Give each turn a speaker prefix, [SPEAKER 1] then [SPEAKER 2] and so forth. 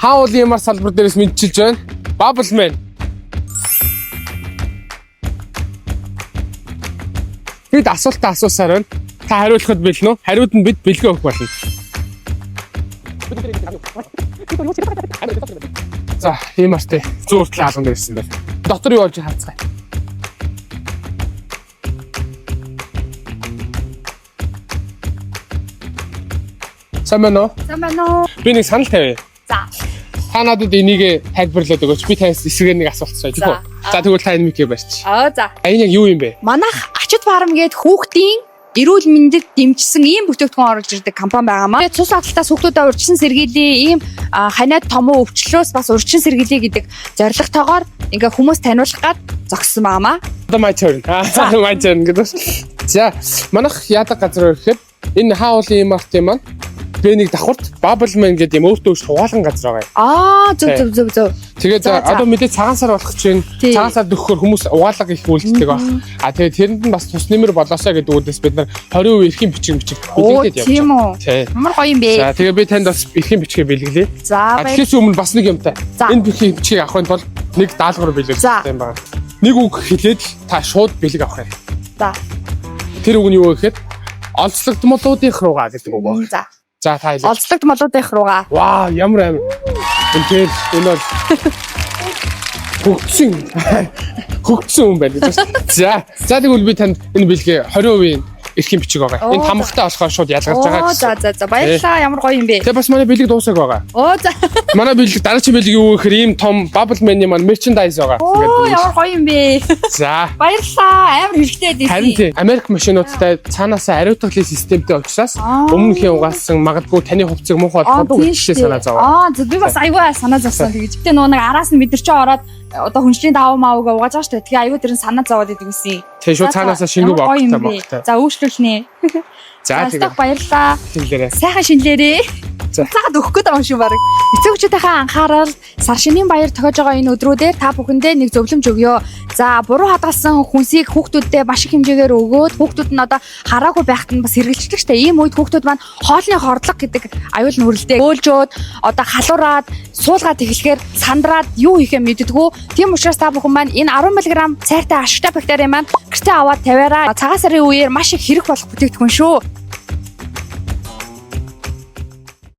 [SPEAKER 1] Хаул ямар салбар дээрээс мэдчилж байна. Bubbleman. Бид асуултаа асуусаар байна. Та хариулахад бэлэн үү? Хариуд нь бид бэлгээ өгөх болно. За, ийм артай. Зүүртэл хаалган дээрсэн байна. Дотор юу болж харцгаая. Самано. Би нэг санал тавиа.
[SPEAKER 2] За.
[SPEAKER 1] Та надад энийг тайлбарлаад өгөөч. Би танаас эсрэгээр нэг асуулт асууя. За тэгвэл та энэ микээ барьчих.
[SPEAKER 2] За.
[SPEAKER 1] Энэ яг юу юм бэ?
[SPEAKER 2] Манайх Ачид фарм гээд хүүхдийн эрүүл мэндэд дэмжсэн ийм бүтээгдэхүүн оруулж ирдэг компани байгаамаа. Цус хадталтаас хүүхдүүдэд урьдчилан сэргийлээ, ийм ханиад томоо өвчлөөс бас урьдчилан сэргийлээ гэдэг зорилготойгоор ингээ хүмүүс таниулах гад зогссон байгаамаа.
[SPEAKER 1] Одоо my turn. My turn гэдэг. За, манайх яадаг газар гэхэд энэ хаулын март юм аа. Би нэг давхарт Bubbleman гэдэг юм өөртөө хугаалган газар байгаа.
[SPEAKER 2] Зөв.
[SPEAKER 1] Тэгээд одоо мэдээ цагаан сар болох чинь цагаан сар дөхөхөөр хүмүүс угаалга их үйлддэг баг. Тэгээд тэрэнд нь бас тус нэмэр болоосаа гэдэг үгээс бид нар 20% эрхийн бичиг бэлгэлээд явж
[SPEAKER 2] тийм үү. Ямар гоё юм бэ.
[SPEAKER 1] За тэгээд би танд бас эрхийн бичгээ бэлгэлээ.
[SPEAKER 2] За.
[SPEAKER 1] Тэгэхээс өмнө бас нэг юмтай. Энэ эрхийн бичгийг авахын тулд нэг даалгавар бэлгэлэх юм байна. Нэг үг хэлээд та шууд бэлэг авах юм.
[SPEAKER 2] За.
[SPEAKER 1] Тэр үг нь юу гэхээр олзлогдмолуудын руугаа гэдэг үг баг.
[SPEAKER 2] За.
[SPEAKER 1] За та хэлээ.
[SPEAKER 2] Олзлогдмолуудын руугаа.
[SPEAKER 1] Ваа, ямар амин. Тэгээд энэ бол хөгжсөн юм байна. За тэгвэл би танд энэ бэлгээ 20% эрхийн бичиг байгаа. Энэ тамхтай болохоор шууд ялгарч байгаа гэсэн.
[SPEAKER 2] За баярлалаа. Ямар гоё юм бэ.
[SPEAKER 1] Тэгээ бас манай бэлэг дуусах байгаа.
[SPEAKER 2] За.
[SPEAKER 1] Манай бэлэг дараагийн бэлэг юу гэхээр ийм том Bubbleman-ийн маань merchandise байгаа.
[SPEAKER 2] Ямар гоё юм бэ.
[SPEAKER 1] За.
[SPEAKER 2] Баярлалаа. Амар хэрэгтэй дээ.
[SPEAKER 1] Харин тийм Америк машинуудтай цаанаасаа ариутгал системтэй учраас өмнөхийн угаасан магадгүй таны хувцсыг муухай болоход үнэтэй санаа зовоо.
[SPEAKER 2] Би бас аюугаа санаа зовсон. Тэгээд тэгтээ нэг араас нь бид нар чи ороод одоо хүнчлийн даваа маавга угааж байгаа шүү дээ. Тэгээ аюу тэр нь санаа зовоод идэв юмсэн.
[SPEAKER 1] Тэгээ шууд цаанаасаа шингүү багтай.
[SPEAKER 2] За өөрчлөлнэ.
[SPEAKER 1] За
[SPEAKER 2] тэгээ баярлалаа.
[SPEAKER 1] Шинлээрээ.
[SPEAKER 2] Сайхан шинлээрээ. Цагаад өгөх гээд байгаа юм шүү баг. Эцэг хүчийнхээ анхаарал сар шинийн баяр тохиож байгаа энэ өдрүүдээр та бүхэндээ нэг зөвлөмж өгье. За буруу хадгалсан хүнсийг хүүхдүүдэд маш их хэмжээгээр өгөөд хүүхдүүд нь одоо хараагүй байхад нь бас хэрэгжилдэг штэ. Ийм үед хүүхдүүд маань хоолны хордлого гэдэг аюул нүрэлтэд өөлжөөд одоо халуураад суулгаад эхлэхээр сандраад юу хийхээ мэддэггүй. Тийм учраас та бүхэн маань энэ 10 мг цайртай ашигтай бактери маань гэртээ аваад тавиараа. Цагаан сарын үеэр маш их хэрэг болох бүтээгдэхүүн шүү.